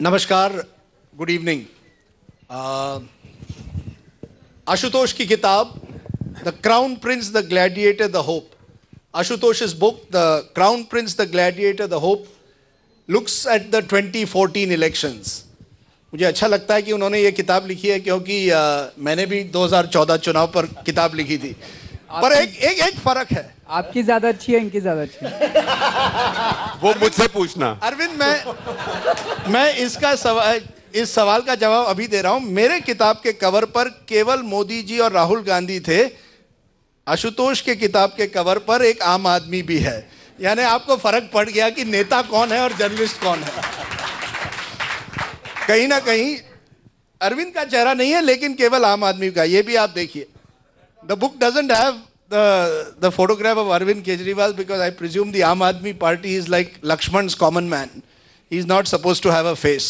नमस्कार, good evening. Ashutosh की किताब the crown prince the gladiator the hope, आशुतोष's book the crown prince the gladiator the hope looks at the 2014 elections. मुझे अच्छा लगता है कि उन्होंने ये किताब लिखी है, क्योंकि मैंने भी 2014 चुनाव पर किताब लिखी थी। पर एक फर्क है, आपकी ज्यादा अच्छी है, इनकी ज्यादा अच्छी है। वो मुझसे पूछना। अरविंद, मैं इस सवाल का जवाब अभी दे रहा हूं। मेरे किताब के कवर पर केवल मोदी जी और राहुल गांधी थे, आशुतोष के किताब के कवर पर एक आम आदमी भी है। यानी आपको फर्क पड़ गया कि नेता कौन है और जर्नलिस्ट कौन है। कहीं ना कहीं अरविंद का चेहरा नहीं है, लेकिन केवल आम आदमी का। ये भी आप देखिए, the book doesn't have the photograph of Arvind Kejriwal, because I presume the Aam Aadmi Party is like Lakshman's common man. He's not supposed to have a face.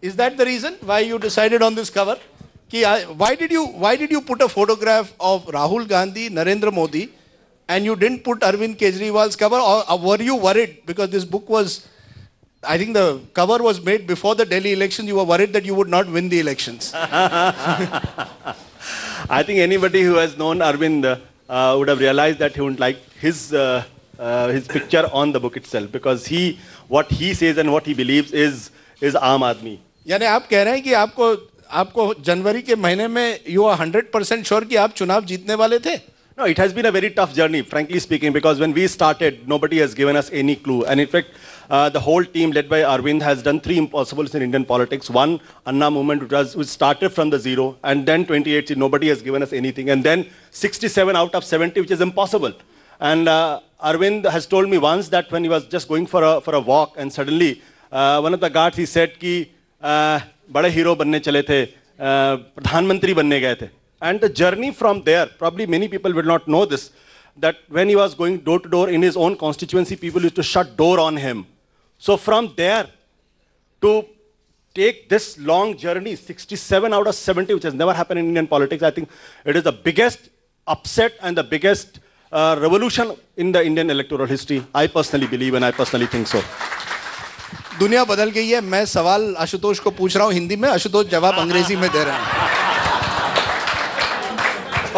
Is that the reason why you decided on this cover? Why did you put a photograph of Rahul Gandhi, Narendra Modi, and you didn't put Arvind Kejriwal's cover? Or were you worried because this book was, I think the cover was made before the Delhi elections, you were worried that you would not win the elections? I think anybody who has known Arvind would have realized that he wouldn't like his picture on the book itself, because what he says and what he believes is Aam Aadmi. यानी आप कह रहे हैं कि आपको जनवरी के महीने में you are 100% sure कि आप चुनाव जीतने वाले थे? No, it has been a very tough journey, frankly speaking, because when we started, nobody has given us any clue. And in fact, the whole team led by Arvind has done 3 impossibles in Indian politics. One, Anna movement, which started from the zero, and then 2018, nobody has given us anything. And then 67 out of 70, which is impossible. And Arvind has told me once that when he was just going for a walk, and suddenly one of the guards, he said कि बड़े hero बनने चले थे, प्रधानमंत्री बनने गए थे. And the journey from there, probably many people will not know this, that when he was going door to door in his own constituency, people used to shut door on him. So from there to take this long journey, 67 out of 70, which has never happened in Indian politics, I think it is the biggest upset and the biggest revolution in the Indian electoral history. I personally believe and I personally think so. दुनिया बदल गई है। मैं सवाल आशुतोष को पूछ रहा हूं हिंदी में, आशुतोष जवाब अंग्रेजी में दे रहे हैं।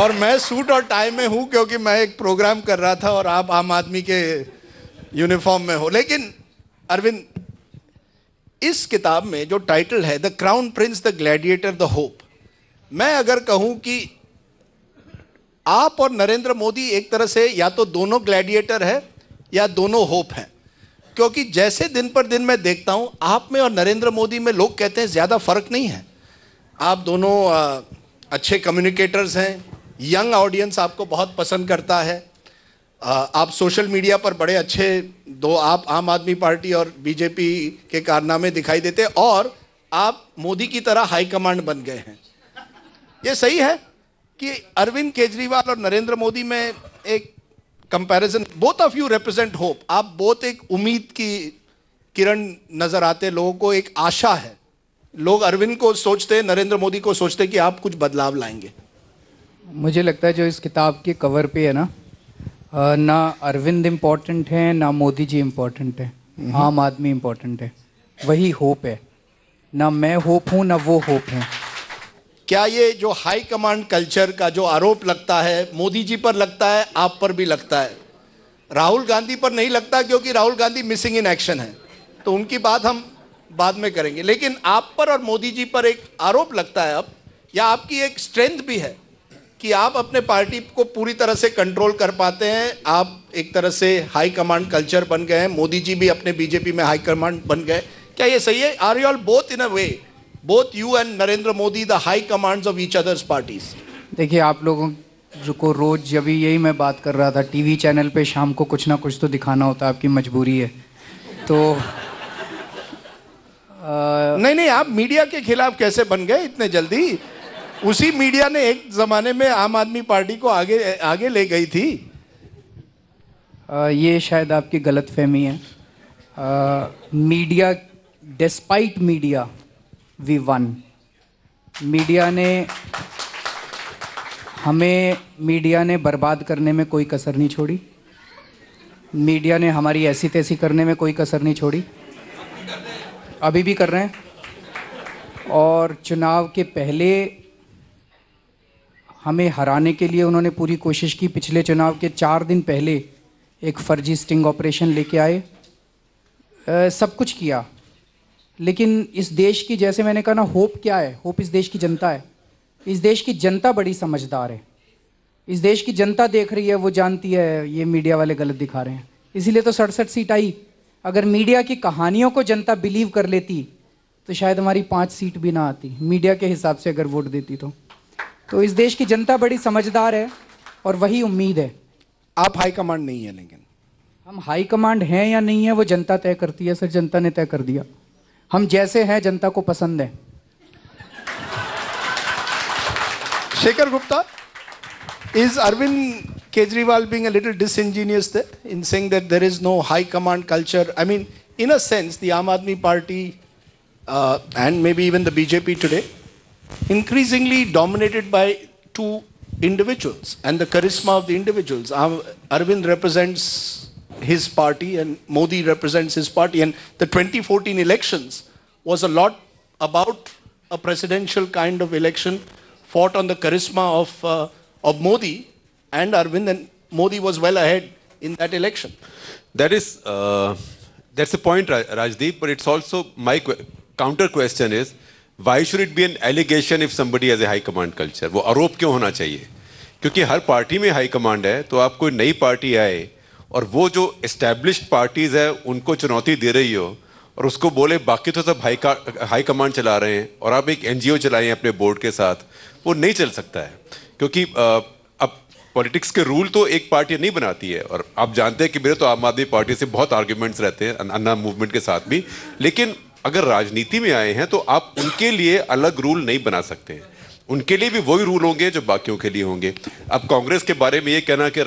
और मैं सूट और टाई में हूं क्योंकि मैं एक प्रोग्राम कर रहा था और आप आम आदमी के यूनिफॉर्म में हो। लेकिन अरविंद, इस किताब में जो टाइटल है the crown prince the gladiator the hope, मैं अगर कहूं कि आप और नरेंद्र मोदी एक तरह से या तो दोनों ग्लैडिएटर है या दोनों होप हैं, क्योंकि जैसे दिन पर दिन मैं देखता हूं आप में और नरेंद्र मोदी में लोग कहते हैं ज्यादा फर्क नहीं है। आप दोनों अच्छे कम्युनिकेटर्स हैं, यंग ऑडियंस आपको बहुत पसंद करता है, आप सोशल मीडिया पर बड़े अच्छे आप आम आदमी पार्टी और बीजेपी के कारनामे दिखाई देते, और आप मोदी की तरह हाई कमांड बन गए हैं। ये सही है कि अरविंद केजरीवाल और नरेंद्र मोदी में एक comparison, both of you represent hope, आप बोथ एक उम्मीद की किरण नजर आते, लोगों को एक आशा है। लोग अरविंद को सोचते, नरेंद्र मोदी को सोचते कि आप कुछ बदलाव लाएंगे। मुझे लगता है जो इस किताब के कवर पे है ना अरविंद इम्पोर्टेंट है ना मोदी जी इम्पोर्टेंट है, आम आदमी इम्पोर्टेंट है, वही होप है। ना मैं होप हूँ ना वो होप है। क्या ये जो हाई कमांड कल्चर का जो आरोप लगता है मोदी जी पर लगता है, आप पर भी लगता है, राहुल गांधी पर नहीं लगता क्योंकि Rahul Gandhi missing in action है, तो उनकी बात हम बाद में करेंगे। लेकिन आप पर और मोदी जी पर एक आरोप लगता है अब, या आपकी एक स्ट्रेंथ भी है कि आप अपने पार्टी को पूरी तरह से कंट्रोल कर पाते हैं, आप एक तरह से हाई कमांड कल्चर बन गए हैं, मोदी जी भी अपने बीजेपी में हाई कमांड बन गए। क्या ये सही है? Are you all both in a way, both you and Narendra Modi the high commands of each others parties? देखिए, आप लोगों को रोज जब यही मैं बात कर रहा था, टीवी चैनल पे शाम को कुछ ना कुछ तो दिखाना होता है, आपकी मजबूरी है। तो नहीं, आप मीडिया के खिलाफ कैसे बन गए इतने जल्दी? उसी मीडिया ने एक जमाने में आम आदमी पार्टी को आगे ले गई थी। ये शायद आपकी गलतफहमी है। Media, despite media we won. Media ने बर्बाद करने में कोई कसर नहीं छोड़ी। मीडिया ने हमारी ऐसी तैसी करने में कोई कसर नहीं छोड़ी। अभी भी कर रहे हैं। और चुनाव के पहले हमें हराने के लिए उन्होंने पूरी कोशिश की। पिछले चुनाव के 4 दिन पहले एक फर्जी स्टिंग ऑपरेशन लेके आए, सब कुछ किया। लेकिन इस देश की, जैसे मैंने कहा ना, होप क्या है? होप इस देश की जनता है। इस देश की जनता बड़ी समझदार है। इस देश की जनता देख रही है, वो जानती है ये मीडिया वाले गलत दिखा रहे हैं, इसीलिए तो 67 सीट आई। अगर मीडिया की कहानियों को जनता बिलीव कर लेती तो शायद हमारी 5 सीट भी ना आती, मीडिया के हिसाब से अगर वोट देती तो इस देश की जनता बड़ी समझदार है और वही उम्मीद है। आप हाई कमांड नहीं है, लेकिन हम हाई कमांड हैं या नहीं है वो जनता तय करती है सर। जनता ने तय कर दिया, हम जैसे हैं जनता को पसंद है। Shekhar Gupta, is Arvind Kejriwal being a little disingenuous there in saying that there is no high command culture? I mean, in a sense, the Aam Aadmi Party and maybe even the BJP today, increasingly dominated by 2 individuals and the charisma of the individuals. Arvind represents his party and Modi represents his party, and the 2014 elections was a lot about a presidential kind of election fought on the charisma of Modi and Arvind, and Modi was well ahead in that election. That is, that's a point, Rajdeep, but it's also my counter question is, why should it be an allegation if somebody has a high command culture? वो आरोप क्यों होना चाहिए? क्योंकि हर party में high command है, तो आप कोई नई पार्टी आए और वो जो एस्टैब्लिश्ड पार्टीज है उनको चुनौती दे रही हो और उसको बोले बाकी तो सब हाई कमांड चला रहे हैं और आप एक एनजीओ चलाएं अपने बोर्ड के साथ, वो नहीं चल सकता है। क्योंकि अब पॉलिटिक्स के रूल तो एक पार्टी नहीं बनाती है, और आप जानते हैं कि मेरे तो आम आदमी पार्टी से बहुत आर्ग्यूमेंट्स रहते हैं, अन्ना मूवमेंट के साथ भी, लेकिन अगर राजनीति में आए हैं तो आप उनके लिए अलग रूल नहीं बना सकते हैं। उनके लिए भी वही रूल होंगे जो बाकियों के लिए होंगे। अब कांग्रेस के बारे में ये कहना कि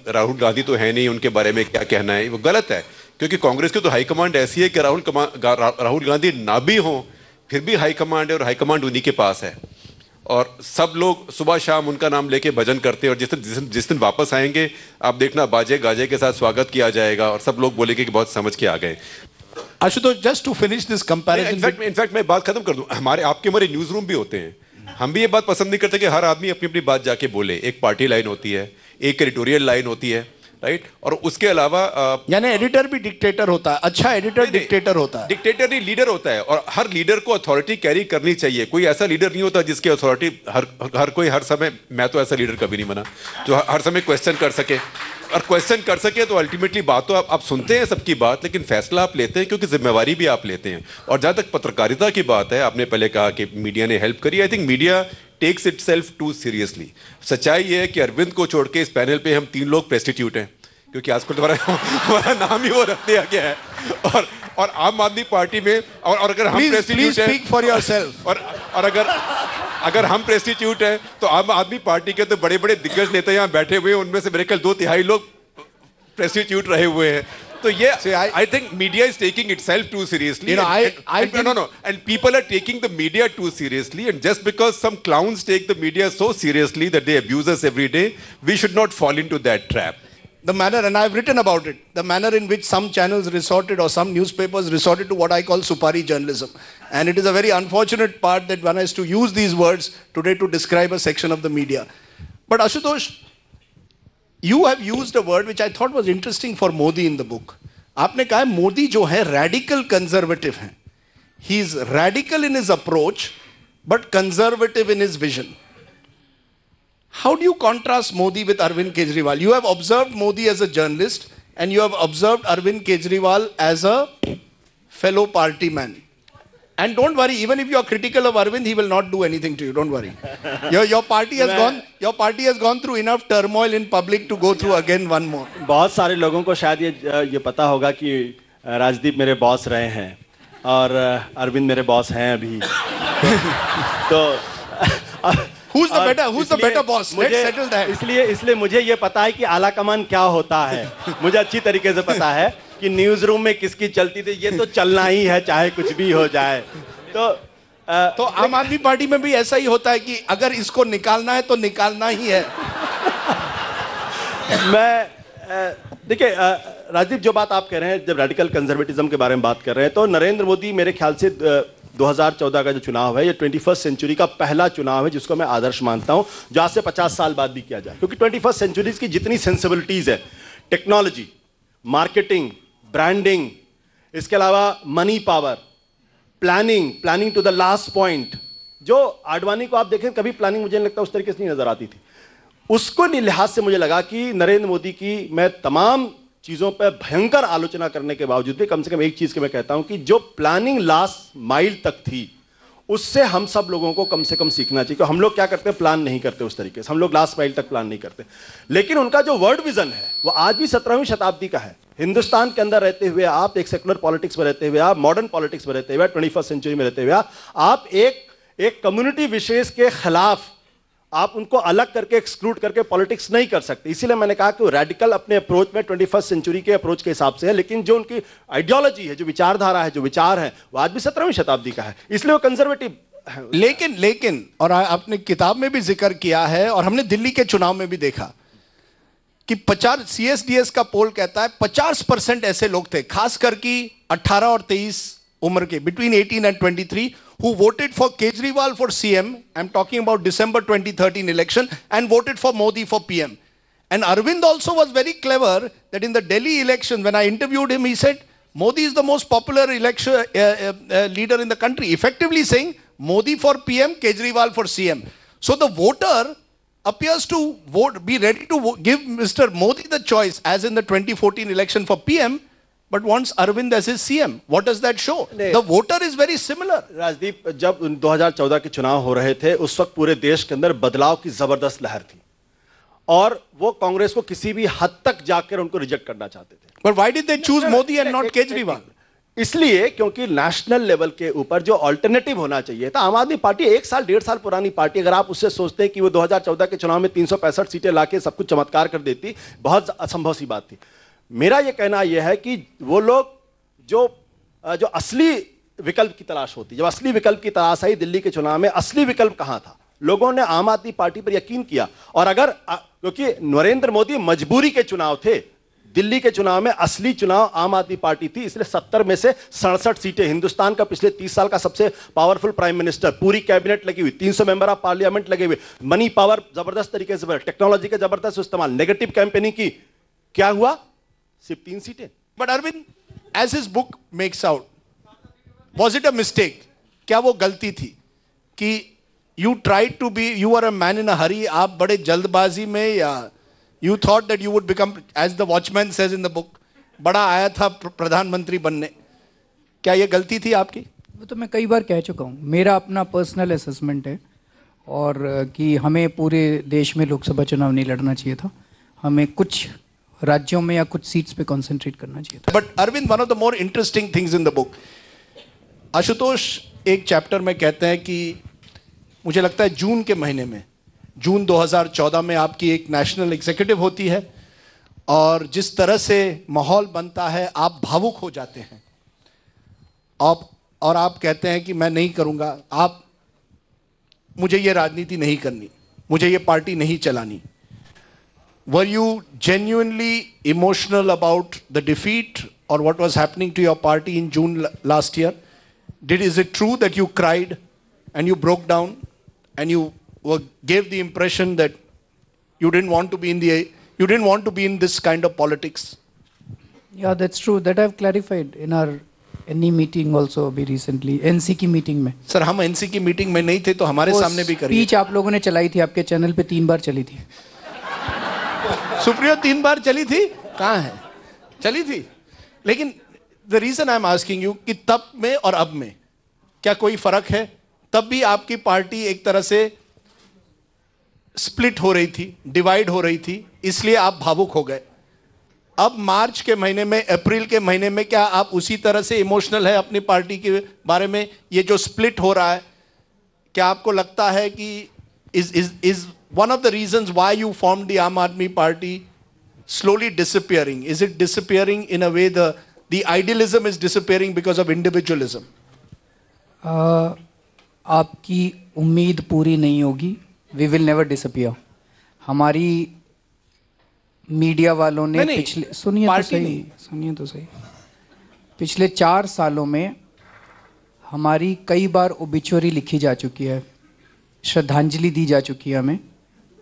राहुल गांधी तो है नहीं, उनके बारे में क्या कहना है, वो गलत है। क्योंकि कांग्रेस की तो हाईकमांड ऐसी है कि राहुल गांधी ना भी हो फिर भी हाईकमांड है, और हाईकमांड उन्हीं के पास है, और सब लोग सुबह शाम उनका नाम लेके भजन करते हैं। और जिस दिन वापस आएंगे आप देखना बाजे गाजे के साथ स्वागत किया जाएगा और सब लोग बोलेंगे कि बहुत समझ के आ गए। Ashutosh, just to finish this comparison, in fact मैं बात खत्म कर दूं, हमारे न्यूज रूम भी होते हैं, हम भी ये बात पसंद नहीं करते कि हर आदमी अपनी अपनी बात जाके बोले। एक पार्टी लाइन होती है, एक एडिटोरियल लाइन होती है, राइट? और उसके अलावा यानी एडिटर भी डिक्टेटर होता है। अच्छा एडिटर डिक्टेटर होता है। डिक्टेटर नहीं, लीडर होता है, और हर लीडर को अथॉरिटी कैरी करनी चाहिए। कोई ऐसा लीडर नहीं होता जिसकी अथॉरिटी हर कोई हर समय, मैं तो ऐसा लीडर कभी नहीं बना जो हर समय क्वेश्चन कर सके। और क्वेश्चन कर सके तो अल्टीमेटली बात तो आप सुनते हैं सबकी बात, लेकिन फैसला आप लेते हैं क्योंकि जिम्मेवारी भी आप लेते हैं। और जहां तक पत्रकारिता की बात है, आपने पहले कहा कि मीडिया ने हेल्प करी, I think media takes itself too seriously. सच्चाई ये है कि अरविंद को छोड़ के इस पैनल पे हम 3 लोग प्रेस्टिट्यूट हैं, क्योंकि आजकल हमारा नाम ही वो रख दिया गया है। और आम आदमी पार्टी में और अगर हम प्रेस्टिट्यूट हैं, फॉर योरसेल्फ, और अगर हम प्रेस्टिट्यूट हैं तो आम आदमी पार्टी के तो बड़े बड़े दिग्गज नेता यहाँ बैठे हुए हैं, उनमें से मेरे ख्याल 2/3 लोग प्रेस्टिट्यूट रहे हुए हैं। तो ये I think media is taking itself too seriously. And people are taking the media too seriously. And just because some clowns take the media so seriously that they abuse us every day, we should not fall into that trap. The manner, and I've written about it, the manner in which some channels resorted or some newspapers resorted to what I call supari journalism. And it is a very unfortunate part that one has to use these words today to describe a section of the media. But Ashutosh, you have used a word which I thought was interesting for Modi in the book. आपने कहा मोदी जो है radical conservative है. He is radical in his approach, but conservative in his vision. How do you contrast Modi with Arvind Kejriwal? You have observed Modi as a journalist and you have observed Arvind Kejriwal as a fellow party man. And don't worry, even if you are critical of Arvind, he will not do anything to you. Don't worry. Your party has gone through enough turmoil in public to go through again one more. बहुत सारे लोगों को शायद ये पता होगा कि राजदीप मेरे बॉस रहे हैं और अरविंद मेरे बॉस हैं अभी। तो Who's the better boss? Let's settle that. इसलिए मुझे ये पता है कि आला कमान क्या होता है। मुझे अच्छी तरीके से पता है कि न्यूज रूम में किसकी चलती थी, ये तो चलना ही है चाहे कुछ भी हो जाए। तो आम आदमी पार्टी में भी ऐसा ही होता है कि अगर इसको निकालना है तो निकालना ही है। मैं देखिए राजदीप, जो बात आप कह रहे हैं, जब रेडिकल कंजर्वेटिज्म के बारे में बात कर रहे हैं, तो नरेंद्र मोदी मेरे ख्याल से 2014 का जो चुनाव है, ये 21st सेंचुरी का पहला चुनाव है जिसको मैं आदर्श मानता हूं, जो आज से 50 साल बाद भी किया जाए। क्योंकि 21st सेंचुरी की जितनी सेंसिबिलिटीज है, टेक्नोलॉजी, मार्केटिंग, ब्रांडिंग, इसके अलावा money power, planning to the last point, जो आडवाणी को आप देखें, कभी प्लानिंग मुझे नहीं लगता उस तरीके से नहीं नजर आती थी। उसको लिहाज से मुझे लगा कि नरेंद्र मोदी की मैं तमाम चीजों पर भयंकर आलोचना करने के बावजूद भी कम से कम एक चीज के मैं कहता हूं कि जो प्लानिंग लास्ट माइल तक थी, उससे हम सब लोगों को कम से कम सीखना चाहिए। हम लोग क्या करते हैं, प्लान नहीं करते उस तरीके से, हम लोग लास्ट माइल तक प्लान नहीं करते। लेकिन उनका जो वर्ल्ड विजन है वो आज भी 17वीं शताब्दी का है। हिंदुस्तान के अंदर रहते हुए आप, एक सेकुलर पॉलिटिक्स में रहते हुए आप, मॉडर्न पॉलिटिक्स में रहते हुए, 21st सेंचुरी में रहते हुए आप एक कम्युनिटी विशेष के खिलाफ आप उनको अलग करके, एक्सक्लूड करके पॉलिटिक्स नहीं कर सकते। इसीलिए मैंने कहा कि वो रेडिकल अपने अप्रोच में 21st सेंचुरी के अप्रोच के हिसाब से है, लेकिन जो उनकी आइडियोलॉजी है, जो विचारधारा है, जो विचार है, वो आज भी 17वीं शताब्दी का है, इसलिए वो कंजर्वेटिव है। लेकिन और आपने किताब में भी जिक्र किया है और हमने दिल्ली के चुनाव में भी देखा कि 50 CSDS का पोल कहता है 50% ऐसे लोग थे, खासकर कि 18 और 23 उम्र के, between 18 and 23, who voted for Kejriwal for CM. I'm talking about December 2013 election, and voted for Modi for PM. And Arvind also was very clever that in the Delhi election, when I interviewed him, he said Modi is the most popular election leader in the country, effectively saying Modi for PM, Kejriwal for CM. So the voter appears to be ready to give Mr. Modi the choice, as in the 2014 election for PM, but wants Arvind as his CM. What does that show? The voter is very similar. Rajdeep, जब 2014 के चुनाव हो रहे थे, उस वक्त पूरे देश के अंदर बदलाव की जबरदस्त लहर थी, और वो कांग्रेस को किसी भी हद तक जाकर उनको रिजेक्ट करना चाहते थे। But why did they choose Modi and not Kejriwal? इसलिए क्योंकि नेशनल लेवल के ऊपर जो अल्टरनेटिव होना चाहिए था, आम आदमी पार्टी 1 साल 1.5 साल पुरानी पार्टी, अगर आप उससे सोचते हैं कि वो 2014 के चुनाव में 365 सीटें लाके सब कुछ चमत्कार कर देती, बहुत असंभव सी बात थी। मेरा यह कहना यह है कि वो लोग जो असली विकल्प की तलाश होती, जब असली विकल्प की तलाश आई दिल्ली के चुनाव में, असली विकल्प कहां था, लोगों ने आम आदमी पार्टी पर यकीन किया। और अगर क्योंकि नरेंद्र मोदी मजबूरी के चुनाव थे, दिल्ली के चुनाव में असली चुनाव आम आदमी पार्टी थी, इसलिए 70 में से 67 सीटें, हिंदुस्तान का पिछले 30 साल का सबसे पावरफुल प्राइम मिनिस्टर, पूरी कैबिनेट लगी हुई, 300 मेंबर ऑफ पार्लियामेंट लगे हुए, मनी पावर जबरदस्त तरीके से, टेक्नोलॉजी का जबरदस्त इस्तेमाल, नेगेटिव कैंपेनिंग की, क्या हुआ, सिर्फ 3 सीटें। But Arvind, as his book makes out, was it a mistake? क्या वो गलती थी कि you tried to be, you were a man in a hurry, आप बड़े जल्दबाजी में, या you thought that you would become, as the Watchman says in the book, बड़ा आया था प्रधानमंत्री बनने, क्या ये गलती थी आपकी? वो तो मैं कई बार कह चुका हूँ, मेरा अपना पर्सनल असेसमेंट है, और कि हमें पूरे देश में लोकसभा चुनाव नहीं लड़ना चाहिए था, हमें कुछ राज्यों में या कुछ सीट्स पे कंसंट्रेट करना चाहिए था। But Arvind, one of the more interesting things in the book, Ashutosh एक चैप्टर में कहते हैं कि मुझे लगता है जून के महीने में, जून 2014 में आपकी एक नेशनल एग्जीक्यूटिव होती है, और जिस तरह से माहौल बनता है आप भावुक हो जाते हैं, और आप कहते हैं कि मैं नहीं करूंगा, आप, मुझे ये राजनीति नहीं करनी, मुझे ये पार्टी नहीं चलानी। Were you genuinely emotional about the defeat or what was happening to your party in June last year? Is it true that you cried and you broke down and you gave the impression that you didn't want to be in this kind of politics? Yeah, that's true. That I've clarified in our NE meeting also अभी recently, NC की meeting में। Sir, हम NC की meeting में नहीं थे, तो हमारे सामने भी करिए। स्पीच आप लोगों ने चलाई थी, आपके चैनल पे 3 बार चली थी। सुप्रियो 3 बार चली थी, कहां है, चली थी। लेकिन the reason I am asking you कि तब में और अब में क्या कोई फर्क है? तब भी आपकी पार्टी एक तरह से स्प्लिट हो रही थी, डिवाइड हो रही थी, इसलिए आप भावुक हो गए। अब मार्च के महीने में, अप्रैल के महीने में, क्या आप उसी तरह से इमोशनल है अपनी पार्टी के बारे में? ये जो स्प्लिट हो रहा है, क्या आपको लगता है कि is one of the reasons why you formed the Aam Aadmi Party slowly disappearing? Is it disappearing in a way the idealism is disappearing because of individualism? आपकी उम्मीद पूरी नहीं होगी, we will never disappear. हमारी media वालों ने नहीं, पिछले सुनिए तो सही पिछले 4 सालों में हमारी कई बार ओबिचुअरी लिखी जा चुकी है, श्रद्धांजलि दी जा चुकी है हमें।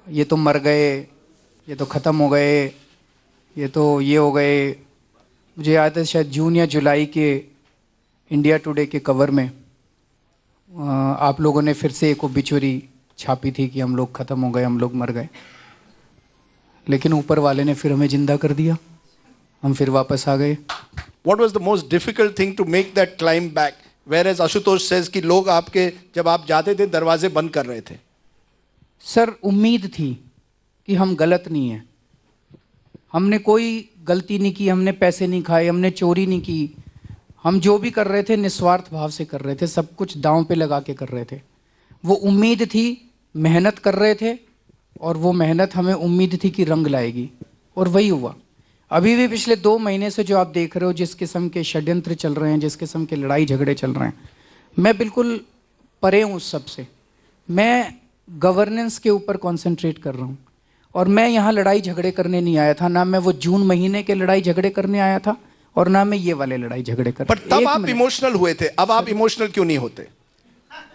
ये तो मर गए, ये तो ख़त्म हो गए, ये तो ये हो गए। मुझे याद है शायद जून या जुलाई के इंडिया टुडे के कवर में आप लोगों ने फिर से एक ओबिचुअरी छापी थी कि हम लोग ख़त्म हो गए, हम लोग मर गए। लेकिन ऊपर वाले ने फिर हमें जिंदा कर दिया, हम फिर वापस आ गए। What was the most difficult thing to make that climb back? Whereas Ashutosh says कि लोग आपके जब आप जाते थे दरवाजे बंद कर रहे थे। सर उम्मीद थी कि हम गलत नहीं हैं, हमने कोई गलती नहीं की, हमने पैसे नहीं खाए, हमने चोरी नहीं की, हम जो भी कर रहे थे निस्वार्थ भाव से कर रहे थे, सब कुछ दांव पे लगा के कर रहे थे। वो उम्मीद थी, मेहनत कर रहे थे और वो मेहनत हमें उम्मीद थी कि रंग लाएगी, और वही हुआ। अभी भी पिछले 2 महीने से जो आप देख रहे हो, जिस किस्म के षड्यंत्र चल रहे हैं, जिस किस्म के लड़ाई झगड़े चल रहे हैं, मैं बिल्कुल परे हूँ उस सब से। मैं गवर्नेंस के ऊपर कंसंट्रेट कर रहा हूँ और मैं यहाँ लड़ाई झगड़े करने नहीं आया था। ना मैं वो जून महीने के लड़ाई झगड़े करने आया था और ना मैं ये वाले लड़ाई झगड़े कर। पर तब आप इमोशनल हुए थे, अब आप इमोशनल क्यों नहीं होते?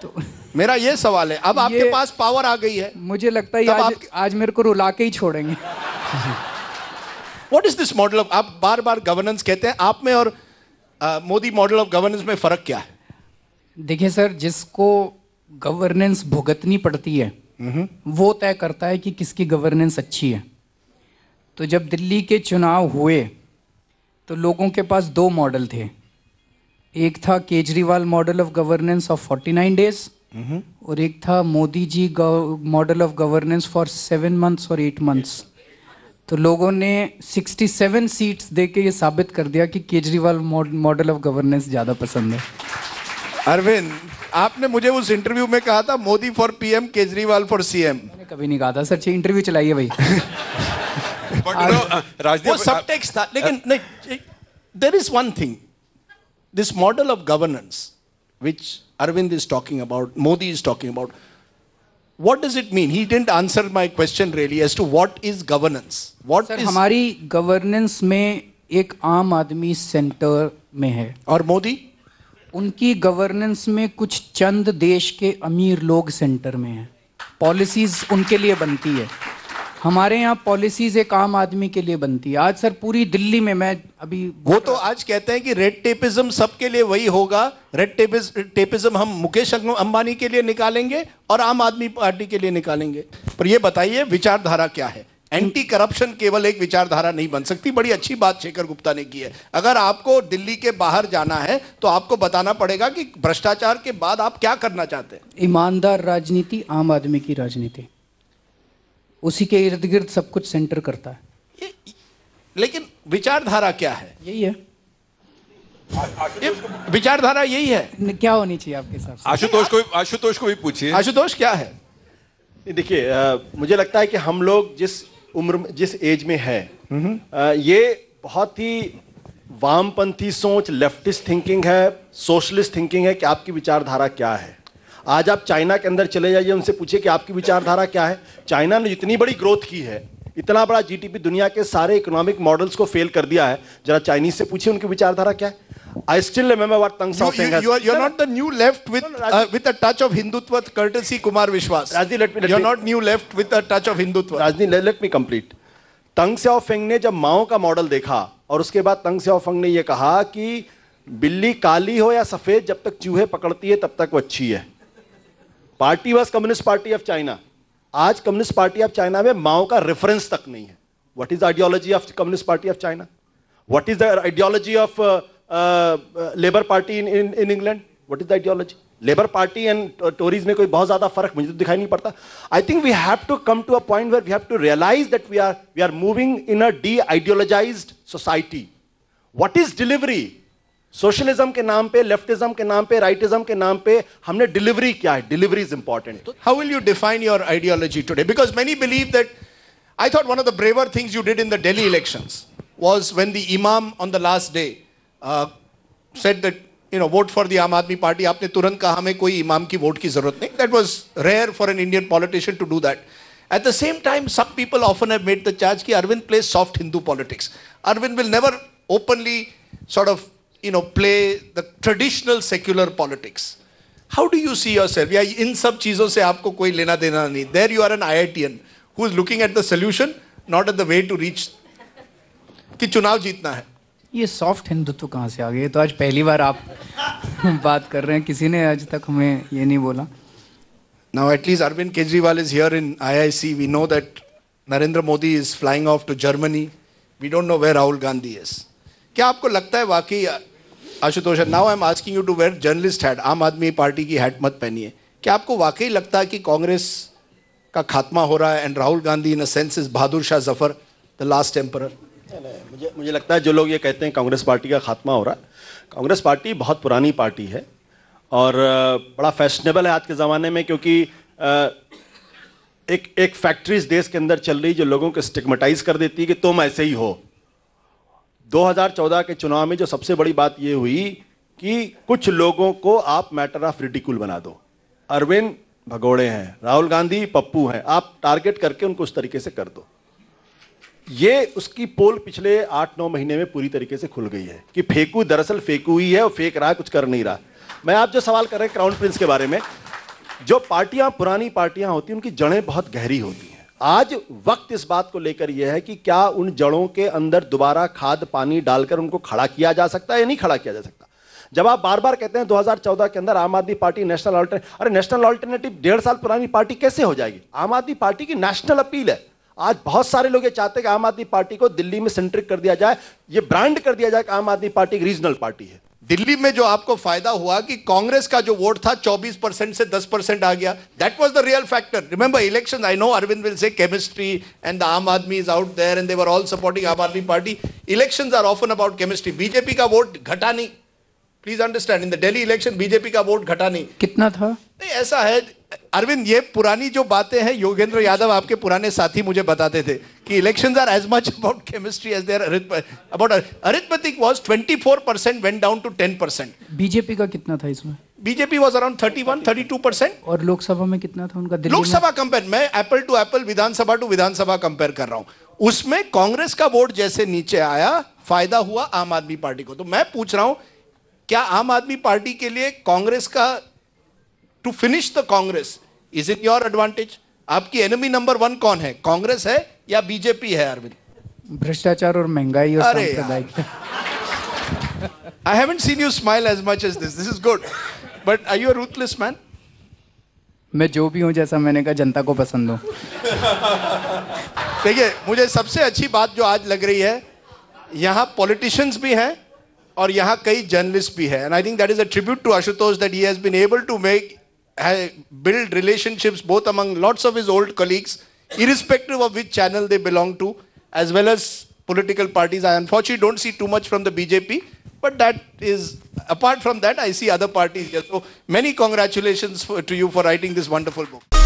तो मेरा ये सवाल है। अब आपके पास पावर आ गई है, मुझे लगता है आज मेरे को रुला के ही छोड़ेंगे। What is this model of, आप बार बार गवर्नेंस कहते हैं, आप में और मोदी मॉडल ऑफ गवर्नेंस में फर्क क्या है? देखिए सर, जिसको गवर्नेंस भुगतनी पड़ती है वो तय करता है कि किसकी गवर्नेंस अच्छी है। तो जब दिल्ली के चुनाव हुए तो लोगों के पास 2 मॉडल थे। एक था Kejriwal model of governance of 49 days और एक था Modi ji model of governance for 7 months और 8 मंथ्स। तो लोगों ने 67 सीट्स देके ये साबित कर दिया कि केजरीवाल मॉडल ऑफ गवर्नेंस ज़्यादा पसंद है। अरविंद, आपने मुझे उस इंटरव्यू में कहा था Modi for PM, Kejriwal for CM. मैंने कभी नहीं कहा था सर, अच्छी इंटरव्यू चलाइए भाई। वो सब टेक्स्ट था, लेकिन नहीं, there is one thing, this model of governance which Arvind is talking about, Modi is talking about, what does it mean? He didn't answer my question really as to what is governance. What sir, is हमारी governance में एक आम आदमी centre में है और मोदी, उनकी governance में कुछ चंद देश के अमीर लोग सेंटर में हैं। पॉलिसीज उनके लिए बनती है, हमारे यहाँ पॉलिसीज एक आम आदमी के लिए बनती है। आज सर पूरी दिल्ली में, मैं अभी वो तो आज कहते हैं कि रेड टेपिज्म सबके लिए वही होगा, रेड टेपिज्म हम मुकेश अंबानी के लिए निकालेंगे और आम आदमी पार्टी के लिए निकालेंगे। पर ये बताइए विचारधारा क्या है? एंटी करप्शन केवल एक विचारधारा नहीं बन सकती। बड़ी अच्छी बात शेखर गुप्ता ने की है। अगर आपको दिल्ली के बाहर जाना है तो आपको बताना पड़ेगा कि भ्रष्टाचार के बाद आप क्या करना चाहते हैं। ईमानदार राजनीति, आम आदमी की राजनीति, उसी के इर्द गिर्द सब कुछ सेंटर करता है। लेकिन विचारधारा क्या है? यही है, विचारधारा यही है। क्या होनी चाहिए आपके हिसाब से? आशुतोष को भी पूछिए। आशुतोष क्या है? देखिए, मुझे लगता है कि हम लोग जिस उम्र, जिस एज में है, ये बहुत ही वामपंथी सोच, लेफ्टिस्ट थिंकिंग है, सोशलिस्ट थिंकिंग है कि आपकी विचारधारा क्या है। आज आप चाइना के अंदर चले जाइए, उनसे पूछिए कि आपकी विचारधारा क्या है। चाइना ने जितनी बड़ी ग्रोथ की है, इतना बड़ा जीडीपी, दुनिया के सारे इकोनॉमिक मॉडल्स को फेल कर दिया है। जरा चाइनीज से पूछिए उनकी विचारधारा क्या है। I still remember what Tang Sao Seng has. You're not the new left with a touch of Hindutva, courtesy Kumar Vishwas. You're not new left with a touch of Hindutva. Rajni, let me complete. तंग स्याओ Feng ने जब माओ का model देखा और उसके बाद तंग स्याओ Feng ने यह कहा कि बिल्ली काली हो या सफेद, जब तक चूहे पकड़ती है तब तक वो अच्छी है। Party was communist party of China. आज कम्युनिस्ट पार्टी ऑफ चाइना में माओ का रेफरेंस तक नहीं है। What is the ideology of communist party of China? What is the ideology of labour party in England? What is the ideology? Labour party and Tories में कोई बहुत ज्यादा फर्क मुझे तो दिखाई नहीं पड़ता। I think we have to come to a point where we have to realise that we are moving in a de ideologised society. What is delivery? Socialism के नाम पे, लेफ्टिज्म के नाम पे, राइटिज्म के नाम पे हमने डिलीवरी क्या है? Delivery is important. How will you define your ideology today? Because many believe that, I thought one of the braver things you did in the Delhi elections was when the Imam on the last day said that, vote for the Aam Aadmi Party. आपने तुरंत कहा हमें कोई इमाम की vote की जरूरत नहीं. That was rare for an Indian politician to do that. At the same time, some people often have made the charge that Arvind plays soft Hindu politics. Arvind will never openly sort of, play the traditional secular politics. How do you see yourself? या इन सब चीजों से आपको कोई लेना देना नहीं. There you are an IITian who is looking at the solution, not at the way to reach. कि चुनाव जीतना है. ये सॉफ्ट हिंदुत्व कहाँ से आ गए? तो आज पहली बार आप बात कर रहे हैं, किसी ने आज तक हमें ये नहीं बोला. Now at least Arvind Kejriwal is here in IIC. We know that Narendra Modi is flying off to Germany. We don't know where Rahul Gandhi is. क्या आपको लगता है वाकई Ashutosh, now I'm asking you to wear journalist hat, आम Aadmi party की hat मत पहनिए. क्या आपको वाकई लगता है कि कांग्रेस का खात्मा हो रहा है and Rahul Gandhi in a sense is Bahadur Shah Zafar, the last emperor? मुझे लगता है जो लोग ये कहते हैं कांग्रेस पार्टी का खात्मा हो रहा है, कांग्रेस पार्टी बहुत पुरानी पार्टी है और बड़ा फैशनेबल है आज के ज़माने में, क्योंकि एक फैक्ट्रीज देश के अंदर चल रही जो लोगों को स्टिग्मेटाइज कर देती है कि तुम ऐसे ही हो. 2014 के चुनाव में जो सबसे बड़ी बात ये हुई कि कुछ लोगों को आप मैटर ऑफ रिडिक्यूल बना दो. अरविंद भगोड़े हैं, राहुल गांधी पप्पू हैं, आप टारगेट करके उनको उस तरीके से कर दो. ये उसकी पोल पिछले 8-9 महीने में पूरी तरीके से खुल गई है कि फेंकू दरअसल फेंकू ही है और फेंक रहा है, कुछ कर नहीं रहा. मैं आप जो सवाल कर रहे हैं क्राउन प्रिंस के बारे में, जो पार्टियां पुरानी पार्टियां होती हैं उनकी जड़ें बहुत गहरी होती हैं. आज वक्त इस बात को लेकर यह है कि क्या उन जड़ों के अंदर दोबारा खाद पानी डालकर उनको खड़ा किया जा सकता है या नहीं खड़ा किया जा सकता. जब आप बार बार कहते हैं 2014 के अंदर आम आदमी पार्टी नेशनल अल्टरनेटिव, अरे नेशनल अल्टरनेटिव 1.5 साल पुरानी पार्टी कैसे हो जाएगी? आम आदमी पार्टी की नेशनल अपील है. आज बहुत सारे लोग ये चाहते हैं कि आम आदमी पार्टी को दिल्ली में सेंट्रिक कर दिया जाए, ये ब्रांड कर दिया जाए कि आम आदमी पार्टी एक रीजनल पार्टी है. दिल्ली में जो आपको फायदा हुआ कि कांग्रेस का जो वोट था 24% से 10% आ गया, that was the real factor. Remember election, I know Arvind will say chemistry and the Aam Aadmi is out there and they were all supporting Aam Aadmi party. Elections are often about chemistry. BJP का वोट घटा नहीं, please understand. In the Delhi election BJP का vote घटा नहीं. कितना था? नहीं, ऐसा है अरविंद, ये पुरानी जो बातें हैं, योगेंद्र यादव आपके पुराने साथी मुझे बताते थे कि elections are as much about chemistry as they're about arithmetic was 24% went down to 10%. BJP का कितना था इसमें? BJP was around 31-32%. और लोकसभा में कितना था उनका? दिल्ली लोकसभा कंपेयर, मैं apple to apple, Vidhan Sabha to Vidhan Sabha compare कर रहा हूं. उसमें कांग्रेस का वोट जैसे नीचे आया, फायदा हुआ आम आदमी पार्टी को. तो मैं पूछ रहा हूं, क्या आम आदमी पार्टी के लिए कांग्रेस का to finish the Congress is in your advantage? आपकी एनिमी नंबर 1 कौन है, कांग्रेस है या बीजेपी है अरविंद? भ्रष्टाचार और महंगाई और सांप्रदायिक. I haven't seen you smile as much as this. This is good. But are you a ruthless man? मैं जो भी हूं, जैसा मैंने कहा, जनता को पसंद हूं. देखिए, मुझे सबसे अच्छी बात जो आज लग रही है, यहां पॉलिटिशियंस भी हैं और यहां कई जर्नलिस्ट भी हैं. And I think that is a tribute to Ashutosh that he has been able to build relationships both among lots of his old colleagues, irrespective of which channel they belong to, as well as political parties. I unfortunately don't see too much from the BJP, but that is, apart from that, I see other parties here. So many congratulations to you for writing this wonderful book.